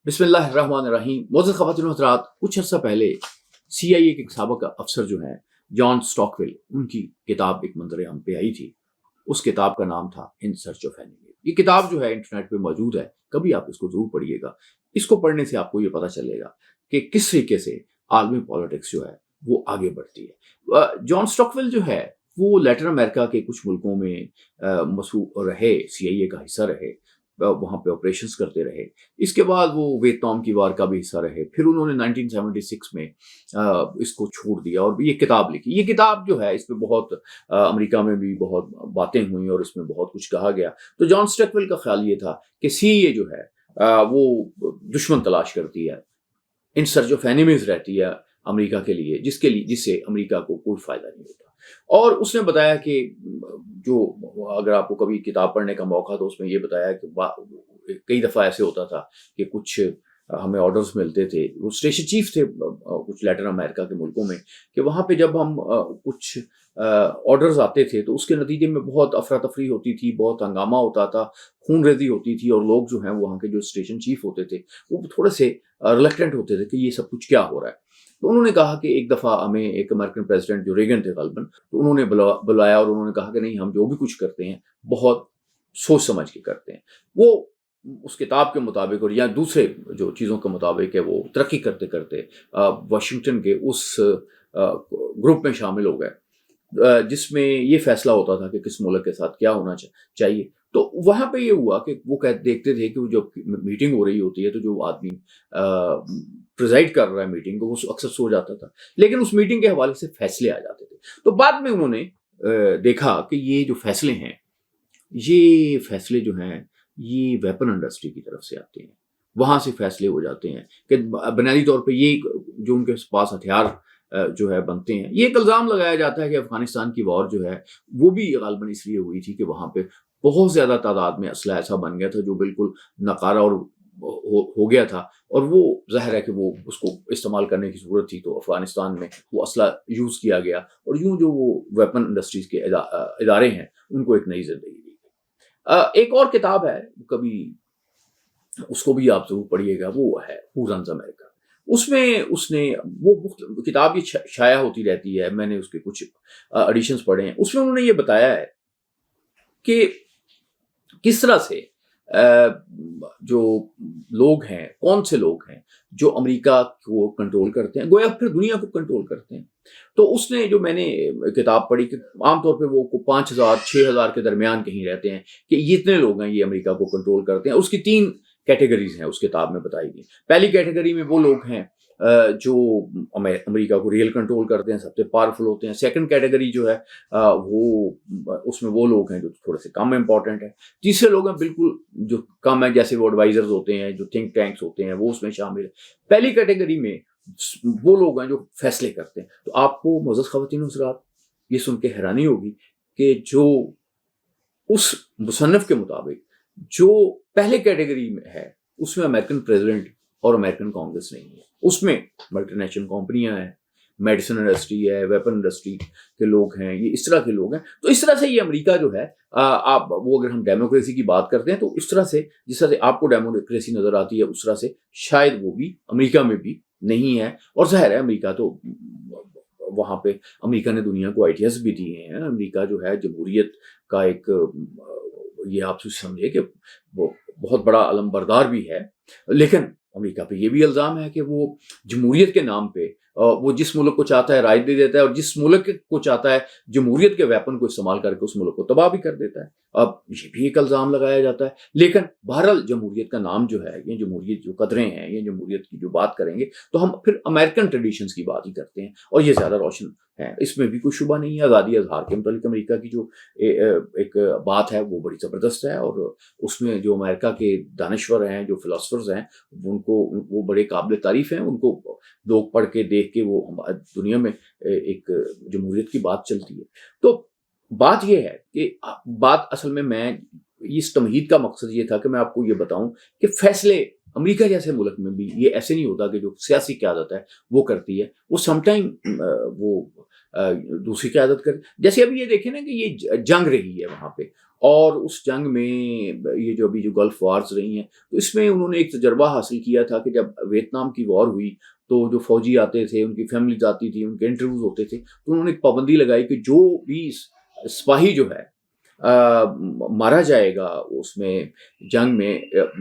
بسم اللہ الرحمن الرحیم. معزز خواتین و حضرات، کچھ عرصہ پہلے سی آئی اے کے سابق افسر جو ہیں جان اسٹاک ویل، ان کی کتاب ایک منظر عام پہ آئی تھی. اس کتاب کا نام تھا ان سرچ آف اینیمی. یہ کتاب جو ہے انٹرنیٹ پہ موجود ہے، کبھی آپ اس کو ضرور پڑھیے گا. اس کو پڑھنے سے آپ کو یہ پتہ چلے گا کہ کس طریقے سے عالمی پالیٹکس جو ہے وہ آگے بڑھتی ہے. جان اسٹاک ویل جو ہے وہ لیٹن امریکہ کے کچھ ملکوں میں مصروف رہے، سی آئی اے کا حصہ رہے، وہاں پہ آپریشنز کرتے رہے. اس کے بعد وہ ویتنام کی وار کا بھی حصہ رہے. پھر انہوں نے 1976 میں اس کو چھوڑ دیا اور یہ کتاب لکھی. یہ کتاب جو ہے اس پہ بہت امریکہ میں بھی بہت باتیں ہوئیں اور اس میں بہت کچھ کہا گیا. تو جان اسٹاک ویل کا خیال یہ تھا کہ سی اے جو ہے وہ دشمن تلاش کرتی ہے، ان سرچ آف اینیمیز رہتی ہے امریکہ کے لیے، جس سے امریکہ کو کوئی فائدہ نہیں ہوتا. اور اس نے بتایا کہ جو اگر آپ کو کبھی کتاب پڑھنے کا موقع تو اس میں یہ بتایا کہ کئی دفعہ ایسے ہوتا تھا کہ کچھ ہمیں آرڈرز ملتے تھے. وہ اسٹیشن چیف تھے کچھ لیٹن امریکہ کے ملکوں میں، کہ وہاں پہ جب ہم کچھ آرڈرز آتے تھے تو اس کے نتیجے میں بہت افراتفری ہوتی تھی، بہت ہنگامہ ہوتا تھا، خون ریزی ہوتی تھی، اور لوگ جو ہیں وہاں کے جو اسٹیشن چیف ہوتے تھے وہ تھوڑے سے ریلیکٹنٹ ہوتے تھے کہ یہ سب کچھ کیا ہو رہا ہے. تو انہوں نے کہا کہ ایک دفعہ ہمیں ایک امریکن پریزیڈنٹ جو ریگن تھے غالباً، تو انہوں نے بلایا اور انہوں نے کہا کہ نہیں، ہم جو بھی کچھ کرتے ہیں بہت سوچ سمجھ کے کرتے ہیں. وہ اس کتاب کے مطابق اور یا دوسرے جو چیزوں کے مطابق ہے وہ ترقی کرتے کرتے واشنگٹن کے اس گروپ میں شامل ہو گئے جس میں یہ فیصلہ ہوتا تھا کہ کس ملک کے ساتھ کیا ہونا چاہیے. تو وہاں پہ یہ ہوا کہ وہ دیکھتے تھے کہ وہ جب میٹنگ ہو رہی ہوتی ہے تو جو آدمی پریزائڈ کر رہا ہے میٹنگ کو وہ اکثر سو جاتا تھا، لیکن اس میٹنگ کے حوالے سے فیصلے آ جاتے تھے. تو بعد میں انہوں نے دیکھا کہ یہ جو فیصلے ہیں جو ہیں یہ ویپن انڈسٹری کی طرف سے آتے ہیں، وہاں سے فیصلے ہو جاتے ہیں کہ بنیادی طور پہ یہ جو ان کے پاس ہتھیار جو ہے بنتے ہیں. یہ ایک الزام لگایا جاتا ہے کہ افغانستان کی وار جو ہے وہ بھی غالباً اس لیے ہوئی تھی کہ وہاں پہ بہت زیادہ تعداد میں اسلحہ ایسا بن گیا تھا جو بالکل ناکارہ اور ہو گیا تھا، اور وہ ظاہر ہے کہ وہ اس کو استعمال کرنے کی ضرورت تھی. تو افغانستان میں وہ اسلحہ یوز کیا گیا اور یوں جو وہ ویپن انڈسٹریز کے ادارے ہیں ان کو ایک نئی زندگی دی. ایک اور کتاب ہے، کبھی اس کو بھی آپ ضرور پڑھیے گا، وہ ہے ہو رنز امریکہ. اس میں اس نے وہ کتاب یہ شائع ہوتی رہتی ہے، میں نے اس کے کچھ ایڈیشنز پڑھے ہیں. اس میں انہوں نے یہ بتایا ہے کہ کس طرح سے جو لوگ ہیں، کون سے لوگ ہیں جو امریکہ کو کنٹرول کرتے ہیں، گویا پھر دنیا کو کنٹرول کرتے ہیں. تو اس نے جو میں نے کتاب پڑھی کہ عام طور پہ وہ 5,000 6,000 کے درمیان کہیں رہتے ہیں کہ یہ اتنے لوگ ہیں یہ امریکہ کو کنٹرول کرتے ہیں. اس کی 3 کیٹیگریز ہیں اس کتاب میں بتائی گئی. پہلی کیٹیگری میں وہ لوگ ہیں جو امریکہ کو ریئل کنٹرول کرتے ہیں، سب سے پاورفل ہوتے ہیں. سیکنڈ کیٹیگری جو ہے وہ اس میں وہ لوگ ہیں جو تھوڑے سے کم امپورٹنٹ ہیں. تیسرے لوگ ہیں بالکل جو کم ہیں، جیسے وہ ایڈوائزرز ہوتے ہیں، جو تھنک ٹینکس ہوتے ہیں، وہ اس میں شامل ہیں. پہلی کیٹیگری میں وہ لوگ ہیں جو فیصلے کرتے ہیں. تو آپ کو معزز خواتین و حضرات یہ سن کے حیرانی ہوگی کہ جو اس مصنف کے مطابق جو پہلے کیٹیگری میں ہے اس میں امریکن پریزیڈنٹ اور امریکن کانگریس نہیں ہے. اس میں ملٹی نیشنل کمپنیاں ہیں، میڈیسن انڈسٹری ہے، ویپن انڈسٹری کے لوگ ہیں، یہ اس طرح کے لوگ ہیں. تو اس طرح سے یہ امریکہ جو ہے وہ اگر ہم ڈیموکریسی کی بات کرتے ہیں تو اس طرح سے جس طرح سے آپ کو ڈیموکریسی نظر آتی ہے اس طرح سے شاید وہ بھی امریکہ میں بھی نہیں ہے. اور ظاہر ہے امریکہ تو وہاں پہ امریکہ نے دنیا کو آئیڈیاز بھی دیے ہیں. امریکہ جو ہے جمہوریت کا ایک یہ آپ سمجھے کہ وہ بہت بڑا علم بردار بھی ہے، لیکن امریکہ پہ یہ بھی الزام ہے کہ وہ جمہوریت کے نام پہ وہ جس ملک کو چاہتا ہے رائٹ دے دیتا ہے، اور جس ملک کو چاہتا ہے جمہوریت کے ویپن کو استعمال کر کے اس ملک کو تباہ بھی کر دیتا ہے. اب یہ بھی ایک الزام لگایا جاتا ہے. لیکن بہرحال جمہوریت کا نام جو ہے، یہ جمہوریت جو قدریں ہیں، یہ جمہوریت کی جو بات کریں گے تو ہم پھر امریکن ٹریڈیشنز کی بات ہی کرتے ہیں، اور یہ زیادہ روشن ہے. اس میں بھی کوئی شبہ نہیں ہے. آزادی اظہار کے متعلق امریکہ کی جو ایک بات ہے وہ بڑی زبردست ہے، اور اس میں جو امریکہ کے دانشور ہیں، جو فلاسفرز ہیں، ان کو وہ بڑے قابل تعریف ہیں. ان کو لوگ پڑھ کے دیکھ کے وہ دنیا میں ایک جمہوریت کی بات چلتی ہے. تو بات یہ ہے کہ بات اصل میں اس تمہید کا مقصد یہ تھا کہ میں آپ کو یہ بتاؤں کہ فیصلے امریکہ جیسے ملک میں بھی یہ ایسے نہیں ہوتا کہ جو سیاسی قیادت ہے وہ کرتی ہے. وہ سم ٹائم وہ دوسری قیادت کرے. جیسے ابھی یہ دیکھیں نا کہ یہ جنگ رہی ہے وہاں پہ، اور اس جنگ میں یہ جو ابھی جو گلف وارز رہی ہیں، تو اس میں انہوں نے ایک تجربہ حاصل کیا تھا کہ جب ویتنام کی وار ہوئی تو جو فوجی آتے تھے، ان کی فیملیز آتی تھی، ان کے انٹرویوز ہوتے تھے، تو انہوں نے ایک پابندی لگائی کہ جو بھی سپاہی جو ہے مارا جائے گا اس میں جنگ میں،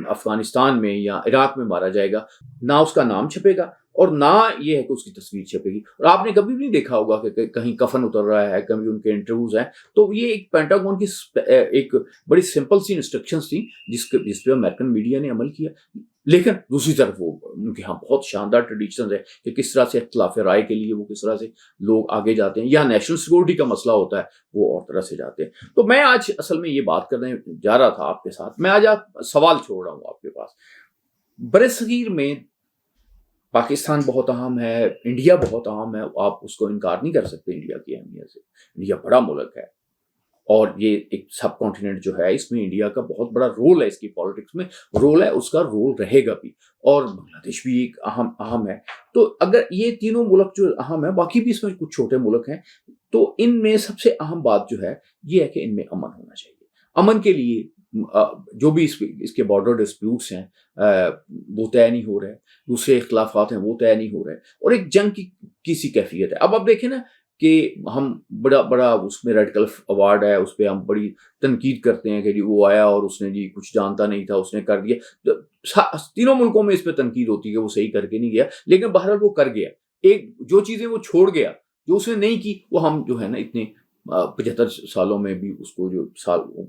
افغانستان میں یا عراق میں مارا جائے گا، نہ اس کا نام چھپے گا اور نہ یہ ہے کہ اس کی تصویر چھپے گی. اور آپ نے کبھی بھی نہیں دیکھا ہوگا کہ کہیں کفن اتر رہا ہے، کبھی ان کے انٹرویوز ہیں. تو یہ ایک پینٹاگون کی ایک بڑی سمپل سی انسٹرکشنز تھیں جس پہ امریکن میڈیا نے عمل کیا. لیکن دوسری طرف وہ ان کے ہاں بہت شاندار ٹریڈیشنز ہے کہ کس طرح سے اختلاف رائے کے لیے وہ کس طرح سے لوگ آگے جاتے ہیں، یا نیشنل سیکورٹی کا مسئلہ ہوتا ہے وہ اور طرح سے جاتے ہیں. تو میں آج اصل میں یہ بات کرنے جا رہا تھا آپ کے ساتھ. میں آج سوال چھوڑ رہا ہوں آپ کے پاس. برصغیر میں پاکستان بہت اہم ہے، انڈیا بہت اہم ہے، آپ اس کو انکار نہیں کر سکتے انڈیا کی اہمیت سے. انڈیا بڑا ملک ہے اور یہ ایک سب کانٹیننٹ جو ہے، اس میں انڈیا کا بہت بڑا رول ہے، اس کی پالیٹکس میں رول ہے، اس کا رول رہے گا بھی. اور بنگلہ دیش بھی ایک اہم ہے. تو اگر یہ تینوں ملک جو اہم ہے، باقی بھی اس میں کچھ چھوٹے ملک ہیں، تو ان میں سب سے اہم بات جو ہے یہ ہے کہ ان میں امن ہونا چاہیے. امن کے لیے جو بھی اس کے بارڈر ڈسپیوٹس ہیں وہ طے نہیں ہو رہے، دوسرے اختلافات ہیں وہ طے نہیں ہو رہے، اور ایک جنگ کی سی کیفیت ہے. اب آپ دیکھیں نا کہ ہم بڑا اس میں ریڈ کلف ایوارڈ ہے، اس پہ ہم بڑی تنقید کرتے ہیں کہ جی وہ آیا اور اس نے جی کچھ جانتا نہیں تھا، اس نے کر دیا. تینوں ملکوں میں اس پہ تنقید ہوتی ہے کہ وہ صحیح کر کے نہیں گیا، لیکن بہرحال وہ کر گیا. ایک جو چیزیں وہ چھوڑ گیا، جو اس نے نہیں کی، وہ ہم جو ہے نا اتنے 75 سالوں میں بھی اس کو جو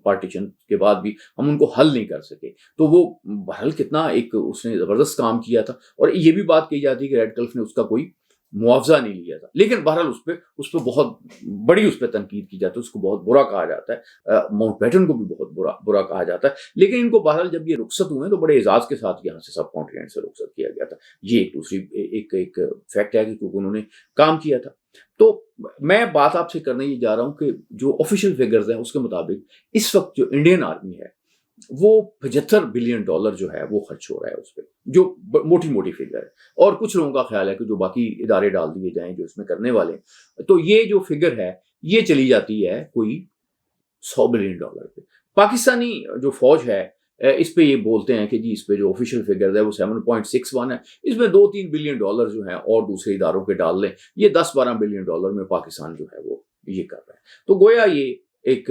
پارٹیشن کے بعد بھی ہم ان کو حل نہیں کر سکے. تو وہ بہرحال کتنا ایک اس نے زبردست کام کیا تھا. اور یہ بھی بات کہی جاتی ہے کہ ریڈ کلف نے اس کا کوئی معاوضہ نہیں لیا تھا، لیکن بہرحال اس پہ بہت بڑی اس پہ تنقید کی جاتی ہے، اس کو بہت برا کہا جاتا ہے. ماؤنٹ بیٹن کو بھی بہت برا کہا جاتا ہے. لیکن ان کو بہرحال جب یہ رخصت ہوئے تو بڑے اعزاز کے ساتھ یہاں سے سب کانٹیننٹ سے رخصت کیا گیا تھا. یہ ایک دوسری ایک فیکٹ ہے کہ کیونکہ انہوں نے کام کیا تھا. تو میں بات آپ سے کرنے یہ جا رہا ہوں کہ جو آفیشیل فگرز ہیں اس کے مطابق اس وقت جو انڈین آرمی ہے وہ $75 بلین جو ہے وہ خرچ ہو رہا ہے اس پہ، جو موٹی فگر ہے. اور کچھ لوگوں کا خیال ہے کہ جو باقی ادارے ڈال دیے جائیں جو اس میں کرنے والے ہیں، تو یہ جو فگر ہے یہ چلی جاتی ہے کوئی $100 بلین پہ. پاکستانی جو فوج ہے اس پہ یہ بولتے ہیں کہ جی اس پہ جو آفیشیل فگر ہے وہ 7.61 ہے، اس میں $2-3 بلین جو ہیں اور دوسرے اداروں کے ڈال لیں، یہ $10-12 بلین میں پاکستان جو ہے وہ یہ کر رہا ہے. تو گویا یہ ایک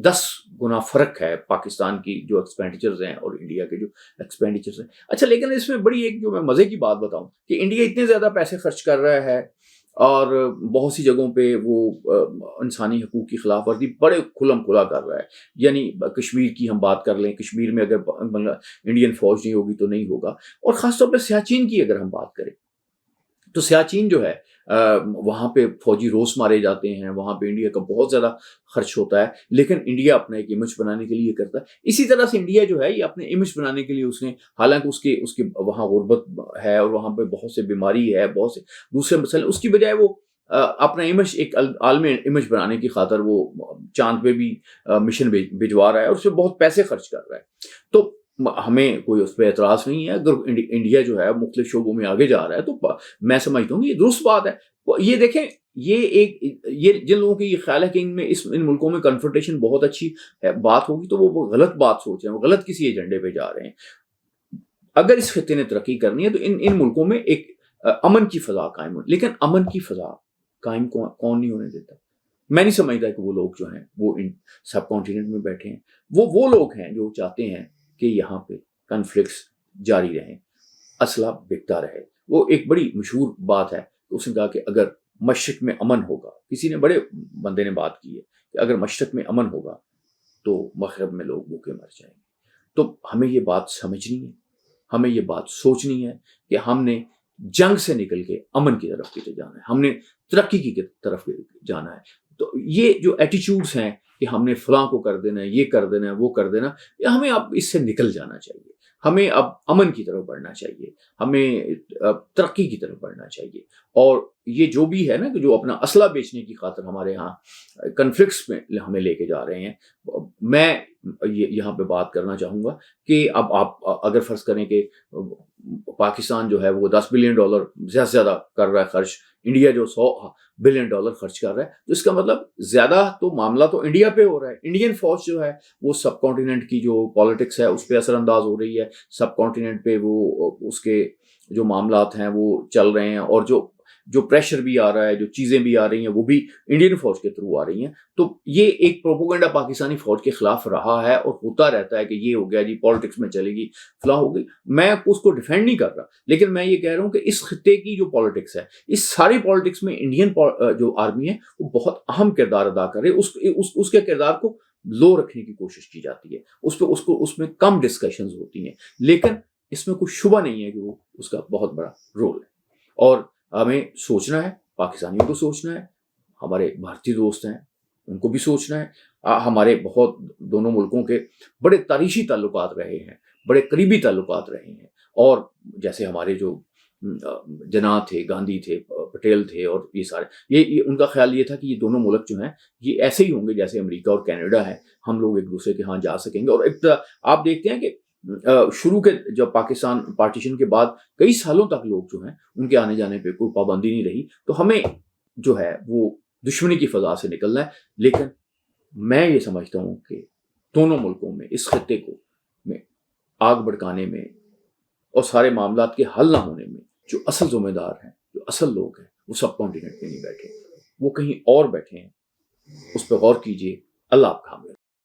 10 گنا فرق ہے پاکستان کی جو ایکسپینڈیچرز ہیں اور انڈیا کے جو ایکسپینڈیچرز ہیں. اچھا، لیکن اس میں بڑی ایک جو میں مزے کی بات بتاؤں کہ انڈیا اتنے زیادہ پیسے خرچ کر رہا ہے اور بہت سی جگہوں پہ وہ انسانی حقوق کی خلاف ورزی بڑے کھلم کھلا کر رہا ہے. یعنی کشمیر کی ہم بات کر لیں، کشمیر میں اگر انڈین فوج نہیں ہوگی تو نہیں ہوگا. اور خاص طور پہ سیاچین کی اگر ہم بات کریں تو سیاچین جو ہے وہاں پہ فوجی روز مارے جاتے ہیں، وہاں پہ انڈیا کا بہت زیادہ خرچ ہوتا ہے، لیکن انڈیا اپنا ایک امیج بنانے کے لیے کرتا ہے. اسی طرح سے انڈیا جو ہے یہ اپنے امیج بنانے کے لیے اس نے، حالانکہ اس کے وہاں غربت ہے اور وہاں پہ بہت سے بیماری ہے، بہت سے دوسرے مسئلے، اس کی بجائے وہ اپنا امیج ایک عالمی امیج بنانے کی خاطر وہ چاند پہ بھی مشن بھجوا رہا ہے اور اس پہ بہت پیسے خرچ کر رہا ہے. تو ہمیں کوئی اس پہ اعتراض نہیں ہے. اگر انڈیا جو ہے مختلف شعبوں میں آگے جا رہا ہے تو میں سمجھتا ہوں کہ یہ درست بات ہے. یہ دیکھیں، یہ جن لوگوں کی یہ خیال ہے کہ ان ملکوں میں کنفرنٹیشن بہت اچھی بات ہوگی تو وہ غلط بات سوچ رہے ہیں، وہ غلط کسی ایجنڈے پہ جا رہے ہیں. اگر اس خطے نے ترقی کرنی ہے تو ان ملکوں میں ایک امن کی فضا قائم ہو. لیکن امن کی فضا قائم کون نہیں ہونے دیتا؟ میں نہیں سمجھتا کہ وہ لوگ جو ہیں وہ ان سب کانٹیننٹ میں بیٹھے ہیں. وہ لوگ ہیں جو چاہتے ہیں کہ یہاں پہ کنفلکٹس جاری رہیں، اسلحہ بکتا رہے. وہ ایک بڑی مشہور بات ہے، اس نے کہا کہ اگر مشرق میں امن ہوگا، کسی نے بڑے بندے نے بات کی ہے کہ اگر مشرق میں امن ہوگا تو مغرب میں لوگ بھوکے مر جائیں گے. تو ہمیں یہ بات سمجھنی ہے، ہمیں یہ بات سوچنی ہے کہ ہم نے جنگ سے نکل کے امن کی طرف کیسے جانا ہے، ہم نے ترقی کی طرف جانا ہے. تو یہ جو ایٹیچیوڈس ہیں کہ ہم نے فلاں کو کر دینا ہے، یہ کر دینا ہے، وہ کر دینا، ہمیں اب اس سے نکل جانا چاہیے. ہمیں اب امن کی طرف بڑھنا چاہیے، ہمیں ترقی کی طرف بڑھنا چاہیے. اور یہ جو بھی ہے نا کہ جو اپنا اسلحہ بیچنے کی خاطر ہمارے ہاں کنفلکٹس میں ہمیں لے کے جا رہے ہیں، میں یہاں پہ بات کرنا چاہوں گا کہ اب آپ اگر فرض کریں کہ پاکستان جو ہے وہ $10 بلین زیادہ سے زیادہ کر رہا ہے خرچ، انڈیا جو $100 بلین خرچ کر رہا ہے، تو اس کا مطلب زیادہ تو معاملہ تو انڈیا پہ ہو رہا ہے۔ انڈین فوج جو ہے وہ سب کانٹیننٹ کی جو پالیٹکس ہے اس پہ اثر انداز ہو رہی ہے، سب کانٹیننٹ پہ وہ اس کے جو معاملات ہیں وہ چل رہے ہیں، اور جو پریشر بھی آ رہا ہے، جو چیزیں بھی آ رہی ہیں وہ بھی انڈین فوج کے تھرو آ رہی ہیں۔ تو یہ ایک پروپیگنڈا پاکستانی فوج کے خلاف رہا ہے اور ہوتا رہتا ہے کہ یہ ہو گیا جی، پالیٹکس میں چلے گی، فلاں ہو گئی۔ میں اس کو ڈیفینڈ نہیں کر رہا، لیکن میں یہ کہہ رہا ہوں کہ اس خطے کی جو پالیٹکس ہے، اس ساری پالیٹکس میں انڈین جو آرمی ہے وہ بہت اہم کردار ادا کر رہی ہے۔ اس کے کردار کو لو رکھنے کی کوشش کی جاتی ہے، اس میں کم ڈسکشنز ہوتی ہیں، لیکن اس میں کوئی شبہ نہیں ہے کہ وہ اس کا بہت بڑا رول ہے۔ اور ہمیں سوچنا ہے، پاکستانیوں کو سوچنا ہے، ہمارے بھارتی دوست ہیں ان کو بھی سوچنا ہے۔ ہمارے بہت دونوں ملکوں کے بڑے تاریخی تعلقات رہے ہیں، بڑے قریبی تعلقات رہے ہیں، اور جیسے ہمارے جو جناح تھے، گاندھی تھے، پٹیل تھے، اور یہ سارے یہ ان کا خیال یہ تھا کہ یہ دونوں ملک جو ہیں یہ ایسے ہی ہوں گے جیسے امریکہ اور کینیڈا ہے، ہم لوگ ایک دوسرے کے ہاں جا سکیں گے۔ اور آپ دیکھتے ہیں کہ شروع کے جب پاکستان پارٹیشن کے بعد کئی سالوں تک لوگ جو ہیں ان کے آنے جانے پہ کوئی پابندی نہیں رہی، تو ہمیں جو ہے وہ دشمنی کی فضا سے نکلنا ہے۔ لیکن میں یہ سمجھتا ہوں کہ دونوں ملکوں میں اس خطے کو میں آگ بھڑکانے میں اور سارے معاملات کے حل نہ ہونے میں جو اصل ذمہ دار ہیں، جو اصل لوگ ہیں، وہ سب کانٹیننٹ پہ نہیں بیٹھے، وہ کہیں اور بیٹھے ہیں۔ اس پہ غور کیجئے۔ اللہ آپ کا حافظ۔